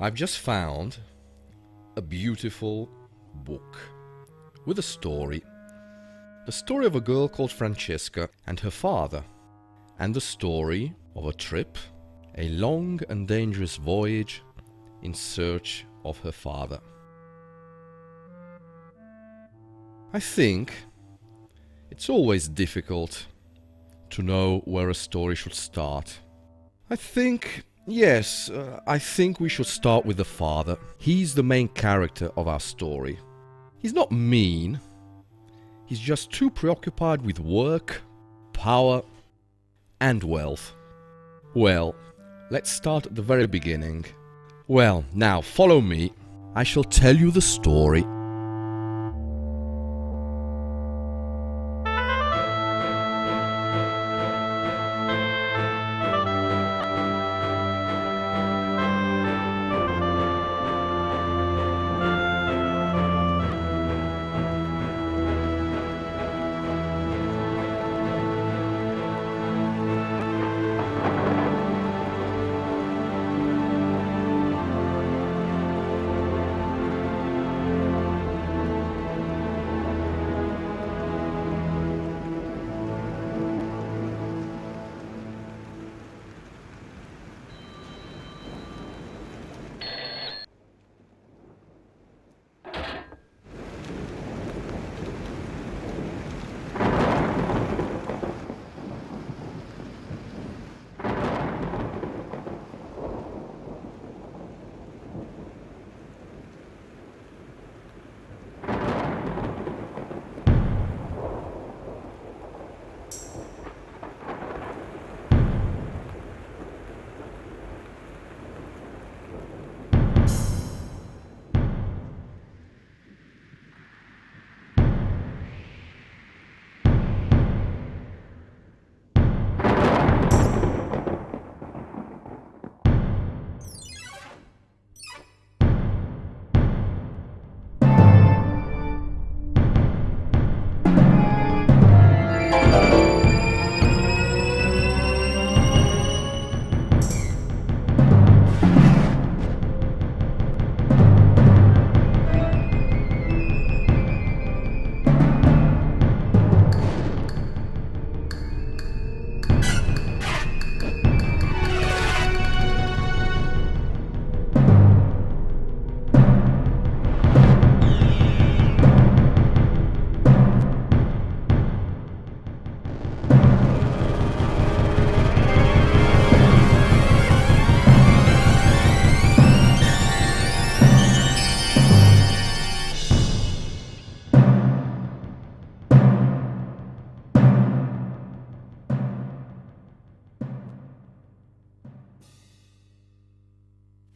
I've just found a beautiful book with a story. The story of a girl called Francesca and her father, and the story of a trip, a long and dangerous voyage in search of her father. I think it's always difficult to know where a story should start. I think we should start with the father. He's the main character of our story. He's not mean. He's just too preoccupied with work, power, and wealth. Well, let's start at the very beginning. Well, now follow me. I shall tell you the story.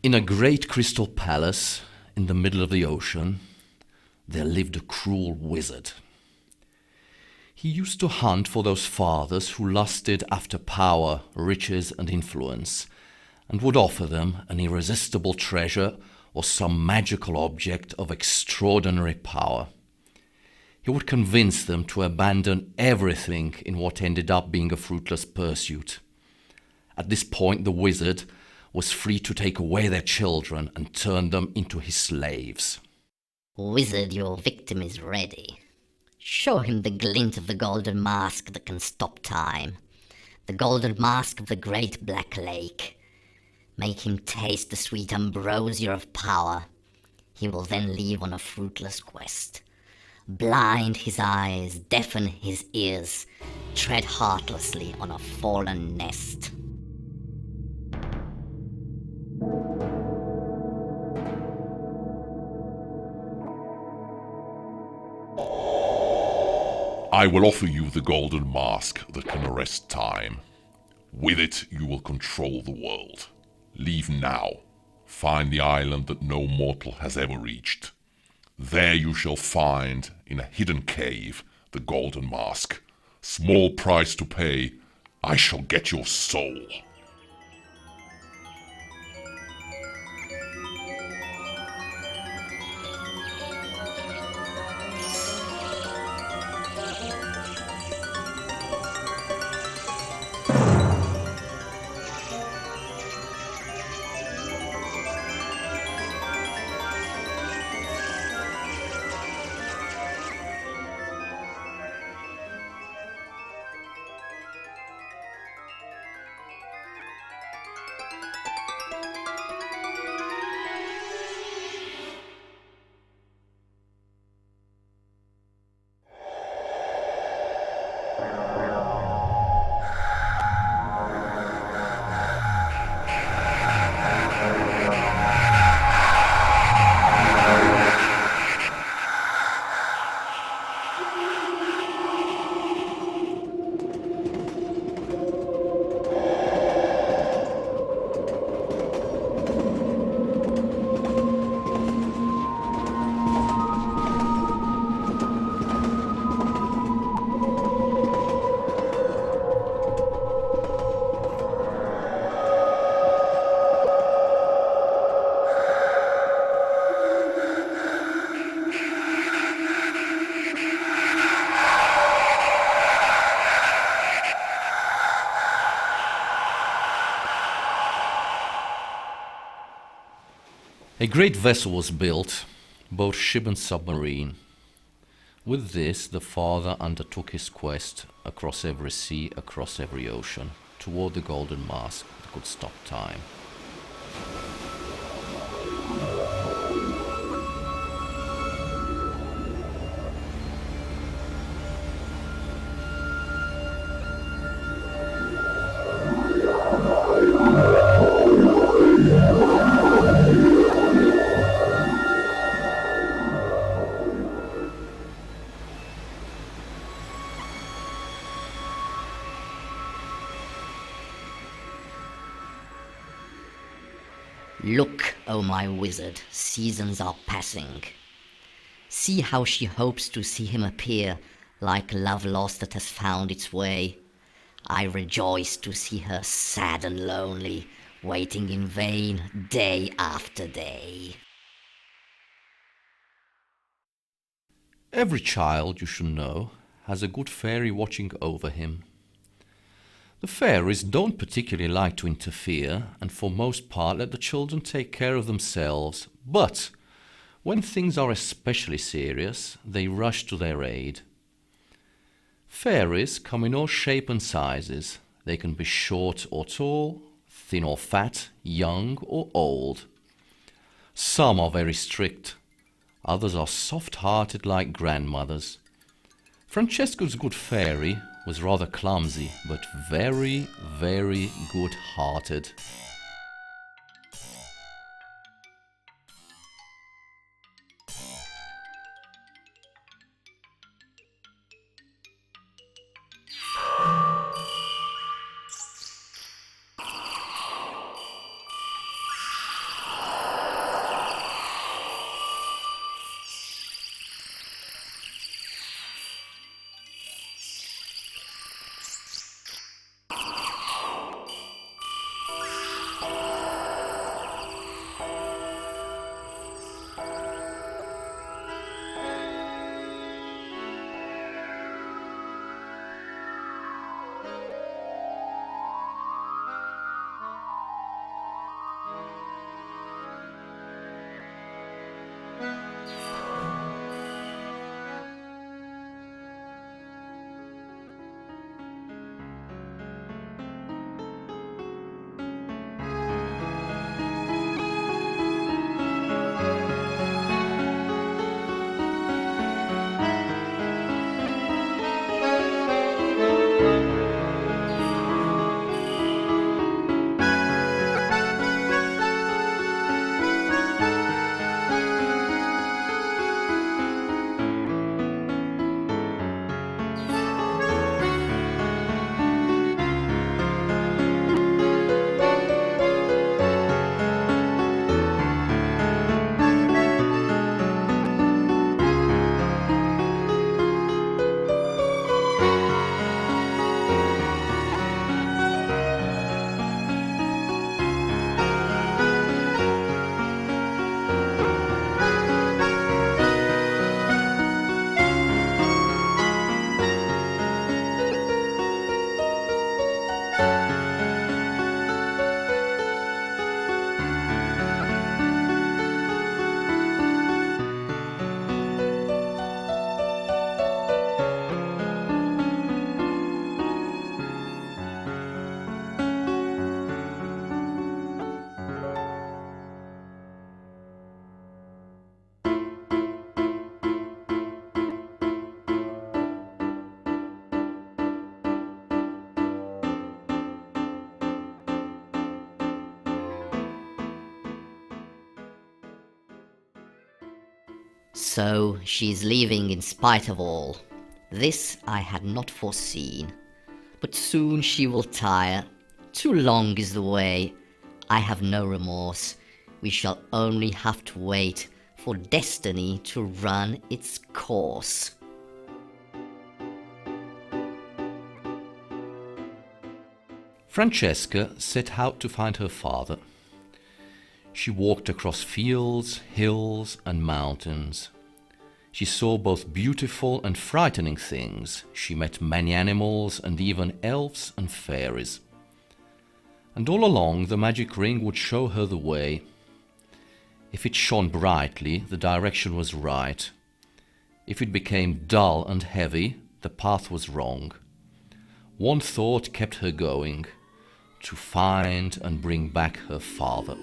In a great crystal palace in the middle of the ocean, there lived a cruel wizard. He used to hunt for those fathers who lusted after power, riches, and influence, and would offer them an irresistible treasure or some magical object of extraordinary power. He would convince them to abandon everything in what ended up being a fruitless pursuit. At this point, the wizard was free to take away their children and turn them into his slaves. Wizard, your victim is ready. Show him the glint of the golden mask that can stop time. The golden mask of the great black lake. Make him taste the sweet ambrosia of power. He will then leave on a fruitless quest. Blind his eyes, deafen his ears, tread heartlessly on a fallen nest. I will offer you the golden mask that can arrest time. With it, you will control the world. Leave now. Find the island that no mortal has ever reached. There you shall find, in a hidden cave, the golden mask. Small price to pay. I shall get your soul. A great vessel was built, both ship and submarine. With this, the father undertook his quest across every sea, across every ocean, toward the golden mask that could stop time. Look, O my wizard, seasons are passing. See how she hopes to see him appear, like love lost that has found its way. I rejoice to see her sad and lonely, waiting in vain day after day. Every child, you should know, has a good fairy watching over him. The fairies don't particularly like to interfere, and for most part let the children take care of themselves, but when things are especially serious, they rush to their aid. Fairies come in all shapes and sizes. They can be short or tall, thin or fat, young or old. Some are very strict, others are soft-hearted like grandmothers. Francesco's good fairy was rather clumsy, but very, very good-hearted. So she's leaving in spite of all. This I had not foreseen. But soon she will tire. Too long is the way. I have no remorse. We shall only have to wait for destiny to run its course. Francesca set out to find her father. She walked across fields, hills, and mountains. She saw both beautiful and frightening things. She met many animals and even elves and fairies. And all along the magic ring would show her the way. If it shone brightly, the direction was right. If it became dull and heavy, the path was wrong. One thought kept her going: to find and bring back her father.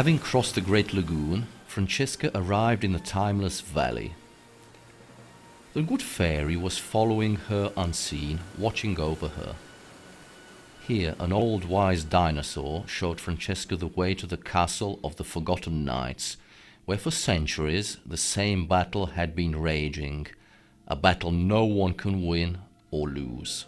Having crossed the great lagoon, Francesca arrived in the timeless valley. The good fairy was following her unseen, watching over her. Here an old wise dinosaur showed Francesca the way to the castle of the forgotten knights, where for centuries the same battle had been raging, a battle no one can win or lose.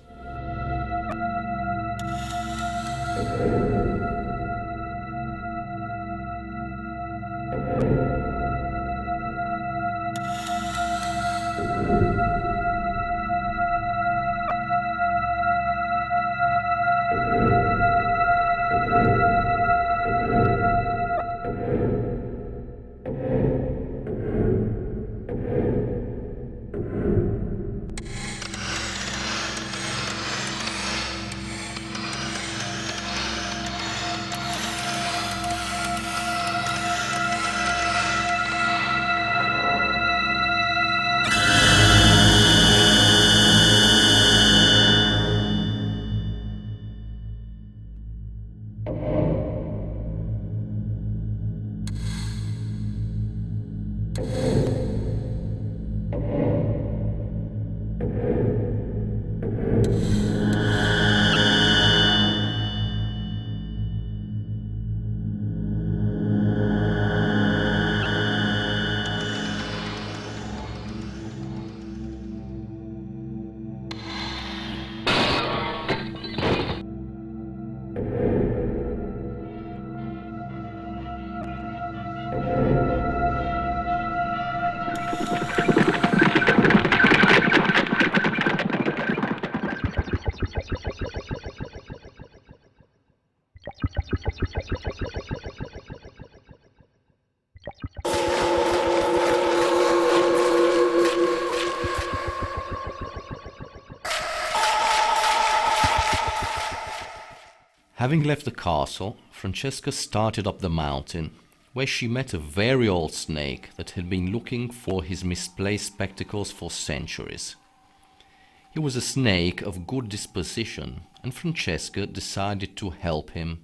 Having left the castle, Francesca started up the mountain, where she met a very old snake that had been looking for his misplaced spectacles for centuries. He was a snake of good disposition, and Francesca decided to help him.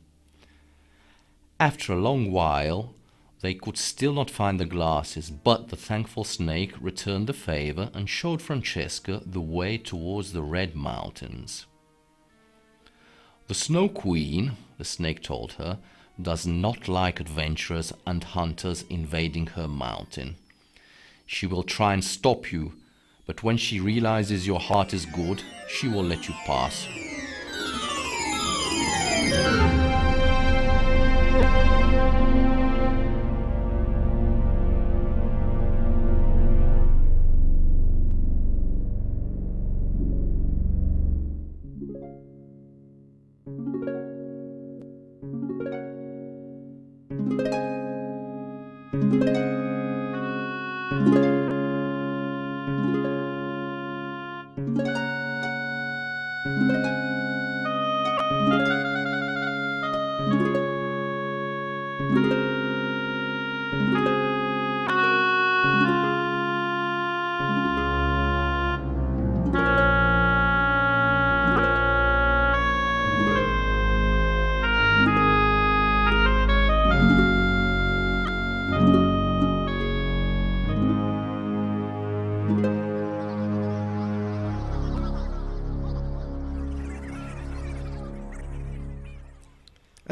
After a long while, they could still not find the glasses, but the thankful snake returned the favor and showed Francesca the way towards the Red Mountains. The Snow Queen, the snake told her, does not like adventurers and hunters invading her mountain. She will try and stop you, but when she realizes your heart is good, she will let you pass.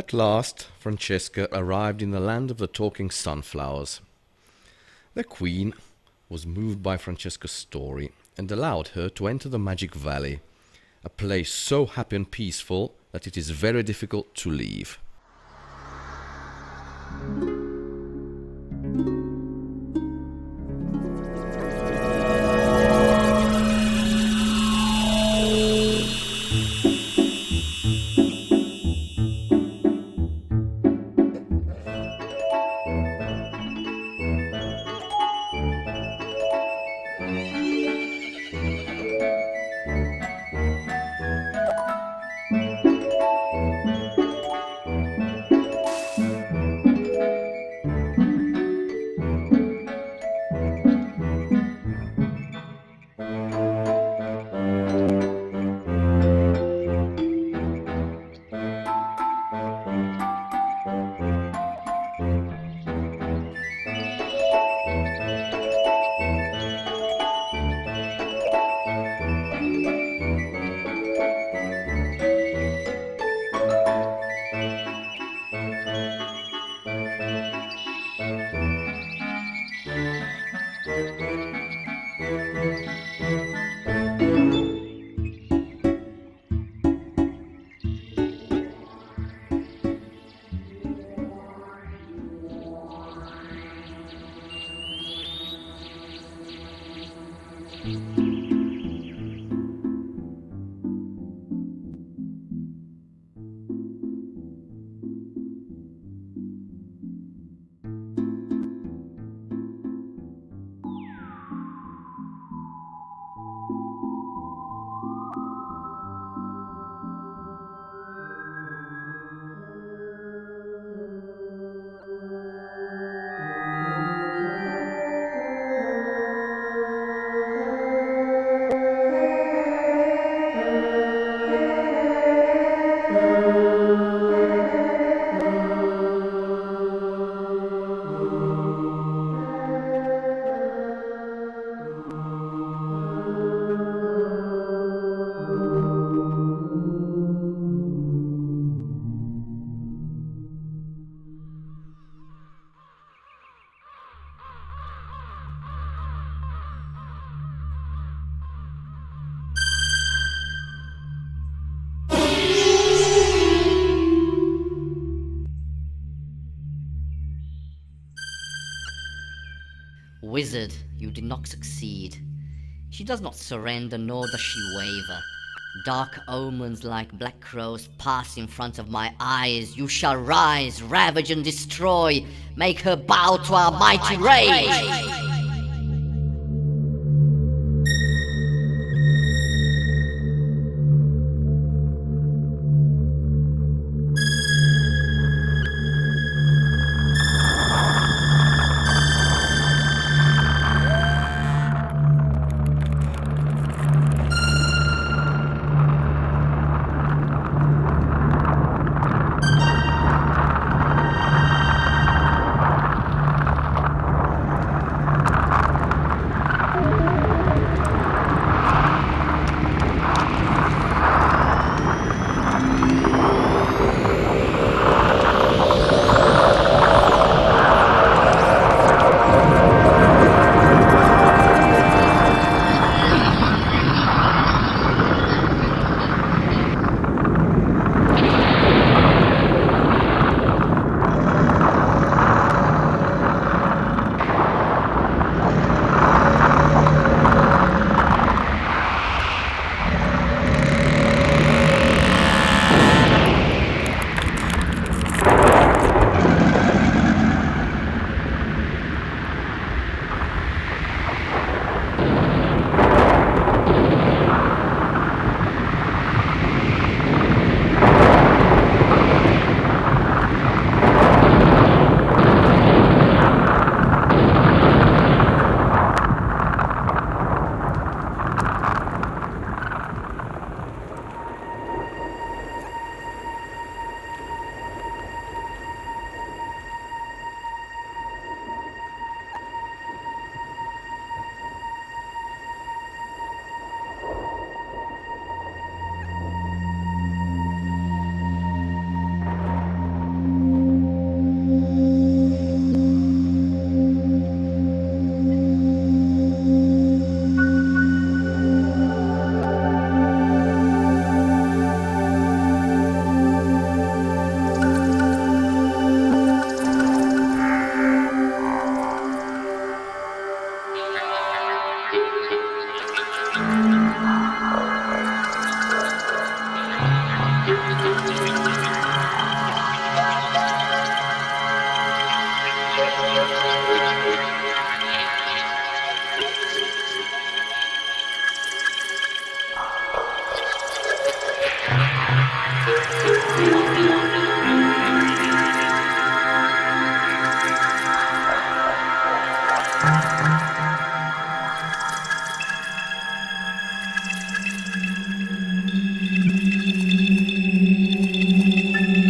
At last, Francesca arrived in the land of the talking sunflowers. The queen was moved by Francesca's story and allowed her to enter the magic valley, a place so happy and peaceful that it is very difficult to leave. Wizard, you did not succeed. She does not surrender, nor does she waver. Dark omens like black crows pass in front of my eyes. You shall rise, ravage and destroy. Make her bow to our mighty rage.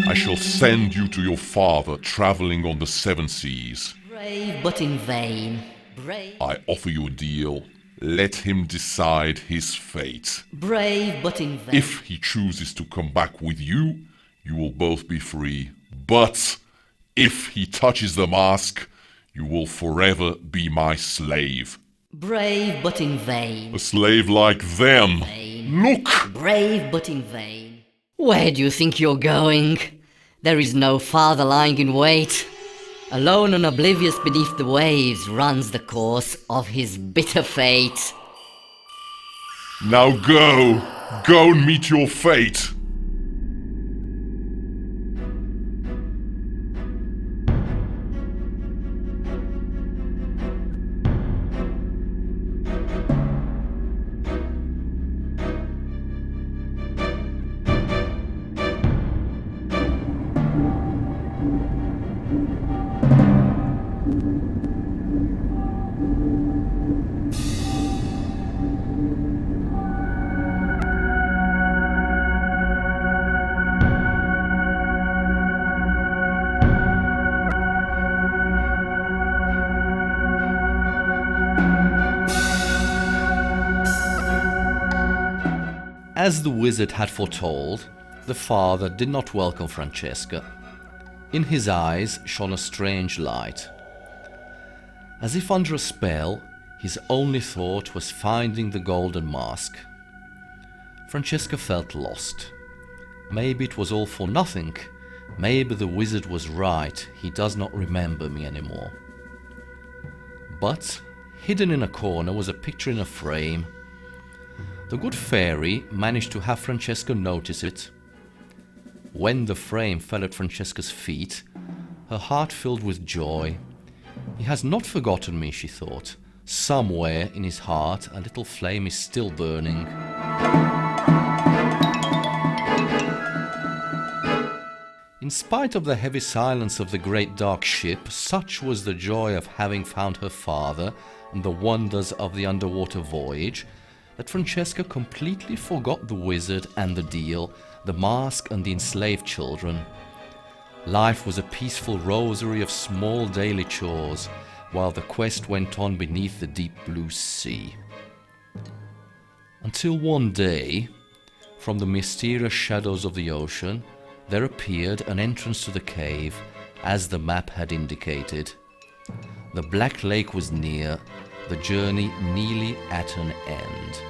I shall send you to your father traveling on the seven seas. Brave but in vain. Brave. I offer you a deal. Let him decide his fate. Brave but in vain. If he chooses to come back with you, you will both be free. But if he touches the mask, you will forever be my slave. Brave but in vain. A slave like them. Look! Brave but in vain. Where do you think you're going? There is no father lying in wait. Alone and oblivious beneath the waves runs the course of his bitter fate. Now go! Go and meet your fate! As the wizard had foretold, the father did not welcome Francesca. In his eyes shone a strange light. As if under a spell, his only thought was finding the golden mask. Francesca felt lost. Maybe it was all for nothing. Maybe the wizard was right, he does not remember me anymore. But, hidden in a corner was a picture in a frame. The good fairy managed to have Francesca notice it. When the frame fell at Francesca's feet, her heart filled with joy. He has not forgotten me, she thought. Somewhere in his heart a little flame is still burning. In spite of the heavy silence of the great dark ship, such was the joy of having found her father and the wonders of the underwater voyage, that Francesca completely forgot the wizard and the deal, the mask and the enslaved children. Life was a peaceful rosary of small daily chores, while the quest went on beneath the deep blue sea. Until one day, from the mysterious shadows of the ocean, there appeared an entrance to the cave, as the map had indicated. The Black Lake was near, the journey nearly at an end.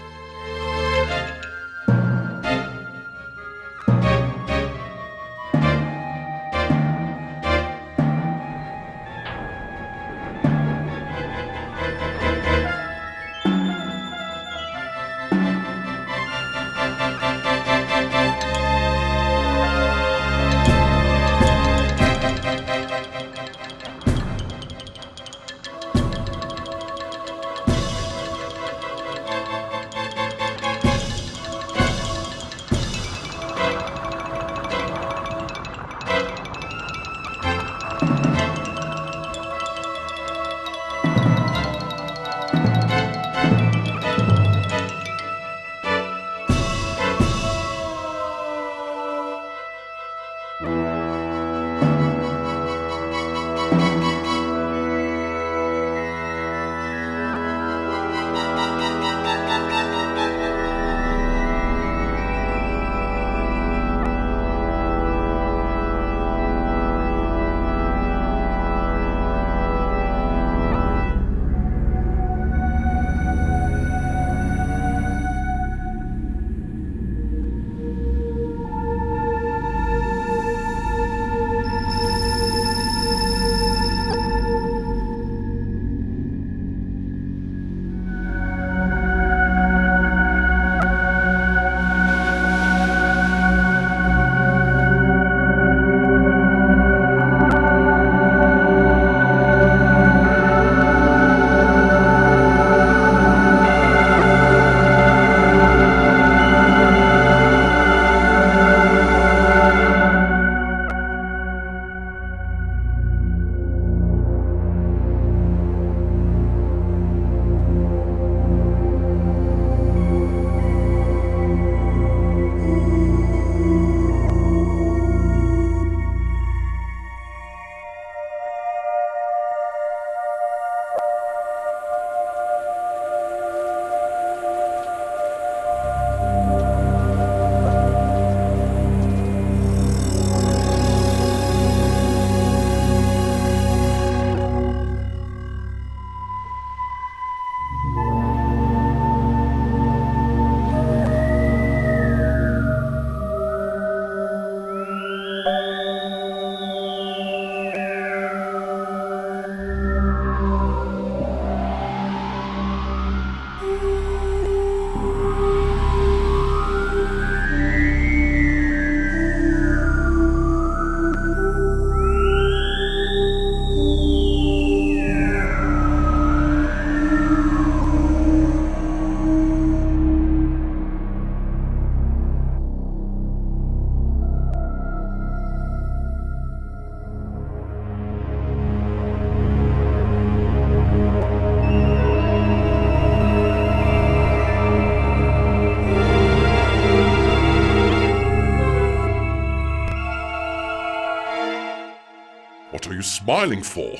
smiling for?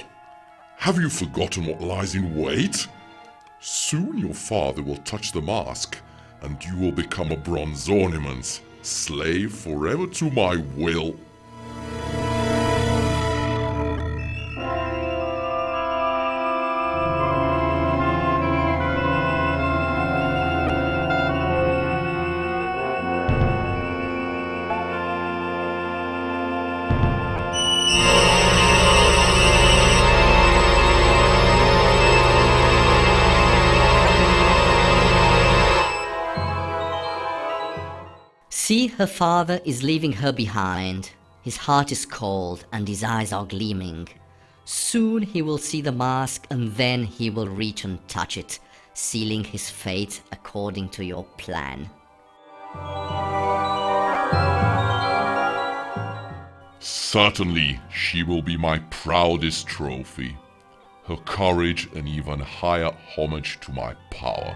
Have you forgotten what lies in wait? Soon your father will touch the mask, and you will become a bronze ornament, slave forever to my will. See, her father is leaving her behind. His heart is cold and his eyes are gleaming. Soon he will see the mask and then he will reach and touch it, sealing his fate according to your plan. Certainly, she will be my proudest trophy. Her courage an even higher homage to my power.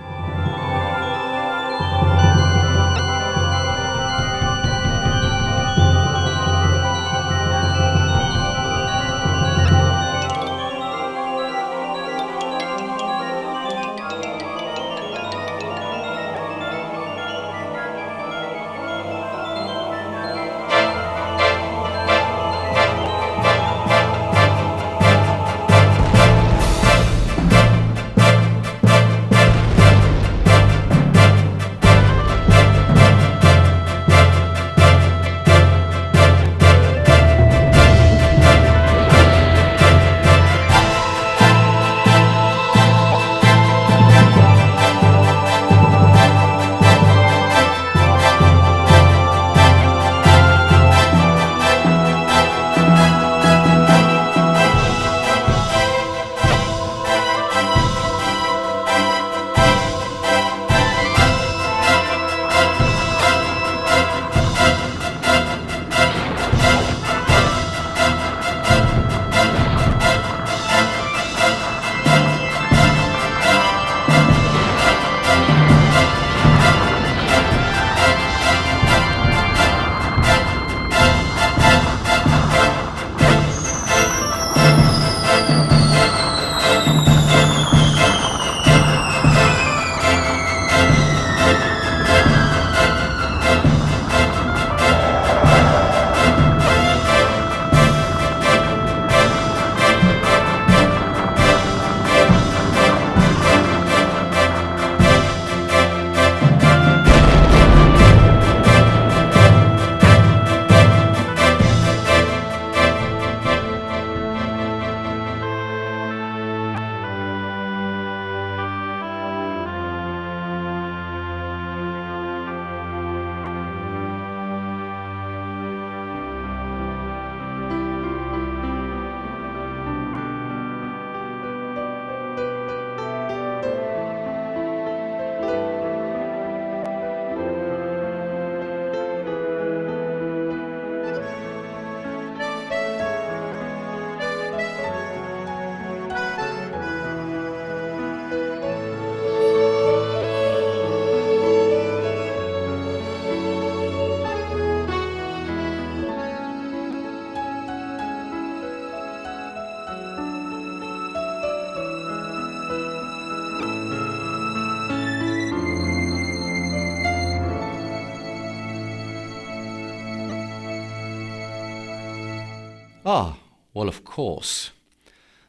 Ah, well, of course.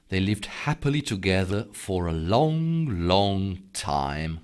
They lived happily together for a long, long time.